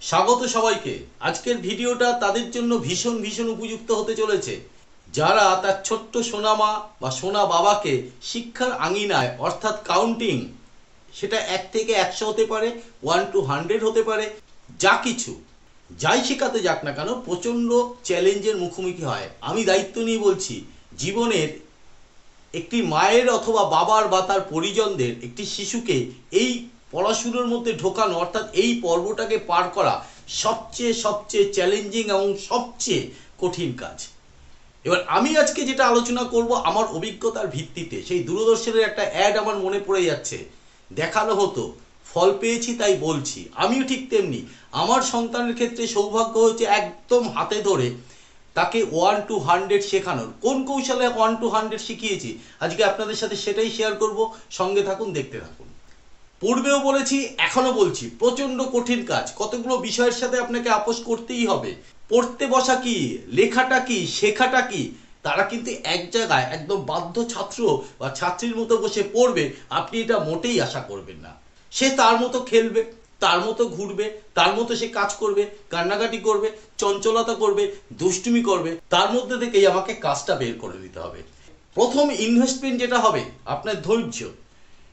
স্বাগত সবাইকে। আজকের ভিডিওটা তাদের জন্য ভীষণ ভীষণ উপযুক্ত হতে চলেছে যারা তার ছোট্ট সোনামা বা সোনা বাবাকে শিক্ষার আঙিনায় অর্থাৎ কাউন্টিং, সেটা 1 থেকে 100 হতে পারে, 1 to 100 হতে পারে, যা কিছু যাই শেখাতে যাক না কেন প্রচণ্ড চ্যালেঞ্জের মুখোমুখি হয়। আমি দায়িত্ব নিয়ে বলছি, জীবনের একটি মায়ের অথবা বাবার বা তার পরিজনদের একটি শিশুকে এই পড়াশুনোর মধ্যে ঢোকানো অর্থাৎ এই পর্বটাকে পার করা সবচেয়ে সবচেয়ে চ্যালেঞ্জিং এবং সবচেয়ে কঠিন কাজ। এবার আমি আজকে যেটা আলোচনা করব আমার অভিজ্ঞতার ভিত্তিতে, সেই দূরদর্শনের একটা অ্যাড আমার মনে পড়ে যাচ্ছে। দেখানো হতো, ফল পেয়েছি তাই বলছি। আমিও ঠিক তেমনি আমার সন্তানের ক্ষেত্রে সৌভাগ্য হয়েছে একদম হাতে ধরে তাকে 1 to 100 শেখানোর। কোন কৌশলে 1 to 100 শিখিয়েছি আজকে আপনাদের সাথে সেটাই শেয়ার করব। সঙ্গে থাকুন, দেখতে থাকুন। পূর্বেও বলেছি, এখনো বলছি, প্রচণ্ড কঠিন কাজ। কতগুলো বিষয়ের সাথে আপনাকে আপোষ করতেই হবে। পড়তে বসা কি, লেখাটা কি, শেখাটা কি, তারা কিন্তু এক জায়গায় একদম বাধ্য ছাত্র বা ছাত্রীর মতো বসে পড়বে, আপনি এটা মোটেই আশা করবেন না। সে তার মতো খেলবে, তার মতো ঘুরবে, তার মতো সে কাজ করবে, কান্নাকাটি করবে, চঞ্চলতা করবে, দুষ্টুমি করবে। তার মধ্যে থেকেই আমাকে কাজটা বের করে দিতে হবে। প্রথম ইনভেস্টমেন্ট যেটা হবে আপনার ধৈর্য।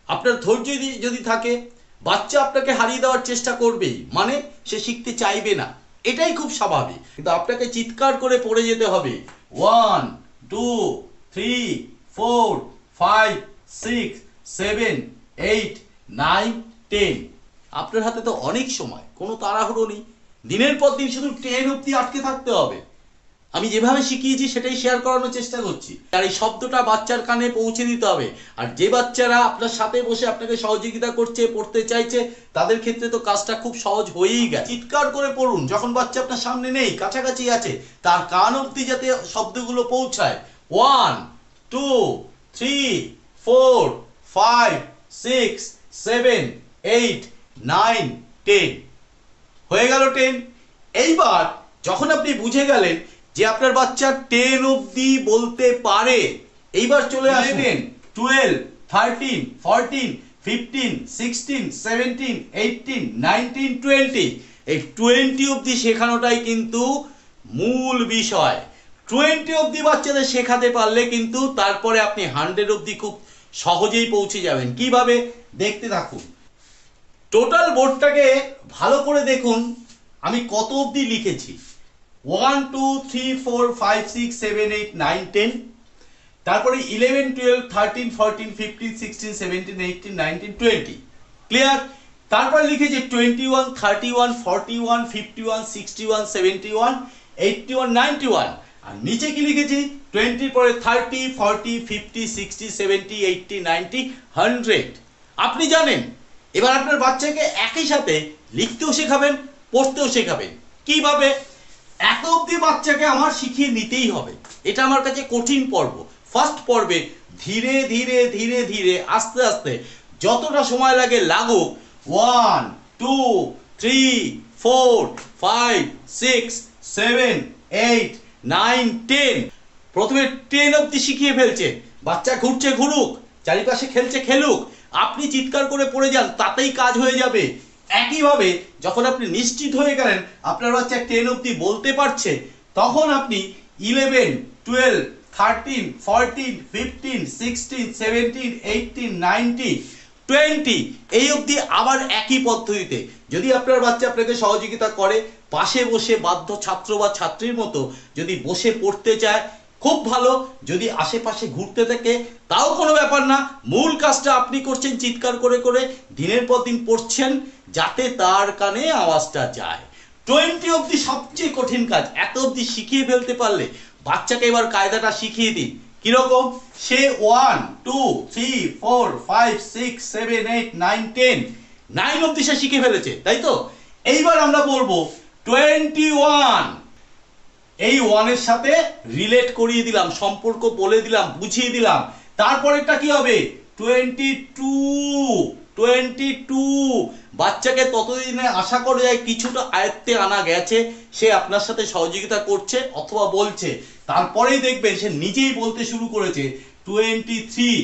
আপনার ধৈর্য যদি থাকে, বাচ্চা আপনাকে হারিয়ে দেওয়ার চেষ্টা করবেই, মানে সে শিখতে চাইবে না, এটাই খুব স্বাভাবিক। কিন্তু আপনাকে চিৎকার করে পড়ে যেতে হবে 1 2 3 4 5 6 7 8 9 10। আপনার হাতে তো অনেক সময়, কোনো তাড়াহুড়ো নেই। দিনের পর দিন শুধু 10 অবধি আটকে থাকতে হবে। আমি যেভাবে শিখিয়েছি সেটাই শেয়ার করানোর চেষ্টা করছি। আর এই শব্দটা বাচ্চার কানে পৌঁছে দিতে হবে। আর যে বাচ্চারা আপনার সাথে বসে আপনাকে সহযোগিতা করছে, পড়তে চাইছে, তাদের ক্ষেত্রে তো কাজটা খুব সহজ হয়েই গেছে। চিৎকার করে পড়ুন যখন বাচ্চা আপনার সামনে নেই, কাছাকাছি আছে, তার কান অবধি যাতে শব্দগুলো পৌঁছায়। 1 2 3 4 5 6 7 8 9 10। হয়ে গেল 10। এইবার যখন আপনি বুঝে গেলেন যে আপনার বাচ্চা 10 অবধি বলতে পারে, এইবার চলে আসবেন 12 13 14 15 16 17 18 19 20। এই 20 অবধি শেখানোটাই কিন্তু মূল বিষয়। 20 অবধি বাচ্চাদের শেখাতে পারলে কিন্তু তারপরে আপনি 100 অবধি খুব সহজেই পৌঁছে যাবেন। কিভাবে, দেখতে থাকুন। টোটাল বোর্ডটাকে ভালো করে দেখুন আমি কত অবধি লিখেছি। 1 2 3 4 5 6 7 8 9 10, তারপরে 11 12 13 14 15 16 17 18 19 20। ক্লিয়ার? তারপরে লিখেছি 21 31 41 51 61 71 81 91। আর নিচে কি লিখেছি? 20 পরে 30 40 50 60 70 80 90 100। আপনি জানেন, এবার আপনার বাচ্চাকে একই সাথে লিখতেও শেখাবেন, পড়তেও শেখাবেন। কিভাবে? এত অবধি বাচ্চাকে আমার শিখিয়ে নিতেই হবে। এটা আমার কাছে কঠিন পর্ব। ফার্স্ট পর্বে ধীরে ধীরে ধীরে ধীরে আস্তে আস্তে যতটা সময় লাগে লাগুক, 1 2 3 4 5 6 7 8 9 10। প্রথমে 10 অবধি শিখিয়ে ফেলছে, বাচ্চা ঘুরছে ঘুরুক, চারিপাশে খেলছে খেলুক, আপনি চিৎকার করে পড়ে যান, তাতেই কাজ হয়ে যাবে। একইভাবে যখন আপনি নিশ্চিত হয়ে গেলেন আপনার বাচ্চা 10 অবধি বলতে পারছে, তখন আপনি 11 12 13 14 15 16 17 18 19 20 এই অবধি আবার একই পদ্ধতিতে। যদি আপনার বাচ্চা আপনাকে সহযোগিতা করে, পাশে বসে বাধ্য ছাত্র বা ছাত্রীর মতো যদি বসে পড়তে চায়, খুব ভালো। যদি আশেপাশে ঘুরতে থাকে তাও কোনো ব্যাপার না। মূল কাজটা আপনি করছেন চিৎকার করে করে, দিনের পর দিন পড়ছেন যাতে তার কানে আওয়াজটা যায়। 20 অবধি সবচেয়ে কঠিন কাজ। এত অবধি শিখিয়ে ফেলতে পারলে বাচ্চাকে এবার কায়দাটা শিখিয়ে দিন। কিরকম? সে 1 2 3 4 5 6 7 8 9 10 9 অবধি সে শিখে ফেলেছে, তাই তো? এইবার আমরা বলবো 21। এই 1 এর সাথে রিলেট করিয়ে দিলাম, সম্পর্ক বলে দিলাম, বুঝিয়ে দিলাম। তারপরেরটা কি হবে? 22। 22 বাচ্চাকে ততদিনে আশা করা যায় কিছুটা আয়ত্তে আনা গেছে, সে আপনার সাথে সহযোগিতা করছে অথবা বলছে। তারপরেই দেখবেন সে নিজেই বলতে শুরু করেছে 23।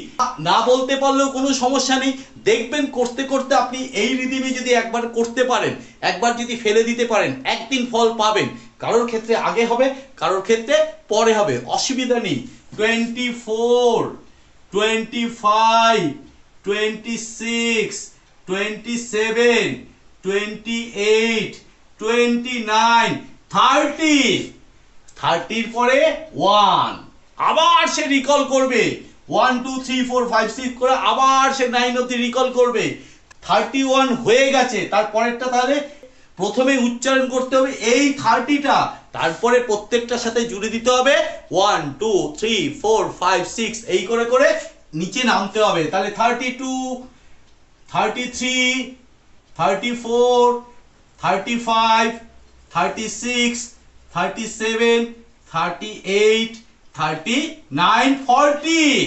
না বলতে পারলেও কোনো সমস্যা নেই, দেখবেন করতে করতে আপনি এই রিদিমে যদি একবার করতে পারেন, একবার যদি ফেলে দিতে পারেন, একদিন ফল পাবেন। কারোর ক্ষেত্রে আগে হবে, কারোর ক্ষেত্রে পরে হবে, অসুবিধা নেই। 24, 25, 26, 27, 28, 29, 30। 30 পরে 1, আবার সে রিকল করবে, 1 2 3 4 5 6 করে আবার সে 9 অবধি রিকল করবে। 31 হয়ে গেছে, তারপরেরটা তাহলে প্রথমে উচ্চারণ করতে হবে এই 30টা, তারপরে প্রত্যেকটার সাথে জুড়ে দিতে হবে 1 2 3 4 5 6, এই করে করে নিচে নামতে হবে। তাহলে 32, 33, 34, 35, 36, 37, 38, 39, 40।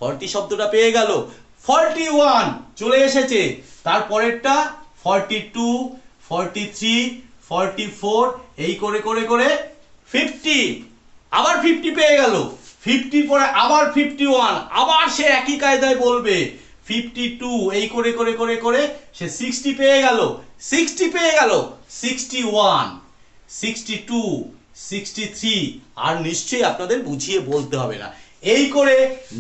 40 শব্দটা পেয়ে গেল। 41 চলে এসেছে, তারপরেরটা 42, 43, 44, এই করে করে করে 50, আবার 50 পেয়ে গেল। 50 পরে আবার 51, আবার সে একই কায়দায় বলবে। 52, এই করে করে করে করে সে 60 পেয়ে গেল। 60 পেয়ে গেল, 61, 62, 63, আর নিশ্চয়ই আপনাদের বুঝিয়ে বলতে হবে না। এই করে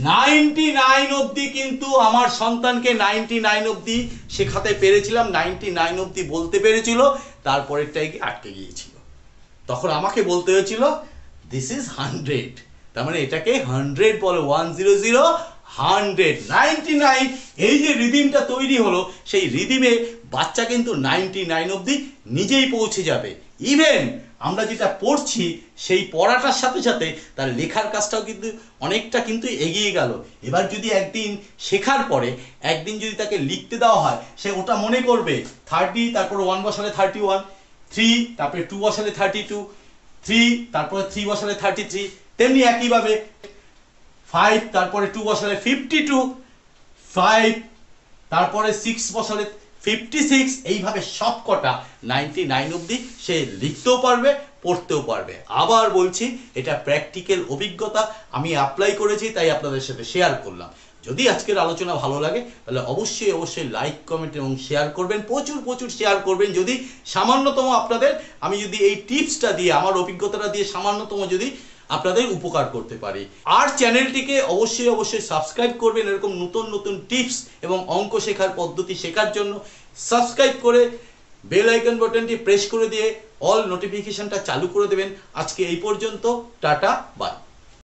99 অবধি কিন্তু আমার সন্তানকে 99 অবধি শেখাতে পেরেছিলাম, 99 অবধি বলতে পেরেছিল, তারপরেরটাই আটকে গিয়েছিল। তখন আমাকে বলতে হয়েছিল দিস ইজ 100, তার মানে এটাকে 100 বলে, 100, 100, 99। এই যে রিদিমটা তৈরি হলো, সেই রিদিমে বাচ্চা কিন্তু 99 অবধি নিজেই পৌঁছে যাবে। ইভেন আমরা যেটা পড়ছি সেই পড়াটার সাথে সাথে তার লেখার কাজটাও কিন্তু অনেকটা কিন্তু এগিয়ে গেল। এবার যদি একদিন শেখার পরে একদিন যদি তাকে লিখতে দেওয়া হয়, সে ওটা মনে করবে। 30, তারপরে 1 বসালে 31, 3, তারপরে 2 বসালে 32, 3, তারপরে 3 বসালে 33, তেমনি একইভাবে 5, তারপরে 2 বসালে 52, 5, তারপরে 6 বসালে 56, এইভাবে সব কটা 99 অবধি সে লিখতেও পারবে, পড়তেও পারবে। আবার বলছি, এটা প্র্যাকটিক্যাল অভিজ্ঞতা, আমি অ্যাপ্লাই করেছি, তাই আপনাদের সাথে শেয়ার করলাম। যদি আজকের আলোচনা ভালো লাগে তাহলে অবশ্যই অবশ্যই লাইক, কমেন্ট এবং শেয়ার করবেন, প্রচুর প্রচুর শেয়ার করবেন। যদি সামান্যতম আপনাদের, আমি যদি এই টিপসটা দিয়ে, আমার অভিজ্ঞতাটা দিয়ে সামান্যতম যদি আপনাদের উপকার করতে পারি। আর চ্যানেলটিকে অবশ্যই অবশ্যই সাবস্ক্রাইব করবেন, এরকম নতুন নতুন টিপস এবং অঙ্ক শেখার পদ্ধতি শেখার জন্য সাবস্ক্রাইব করে বেল আইকন বাটনটি প্রেস করে দিয়ে অল নোটিফিকেশনটা চালু করে দেবেন। আজকে এই পর্যন্ত, টাটা, বাই।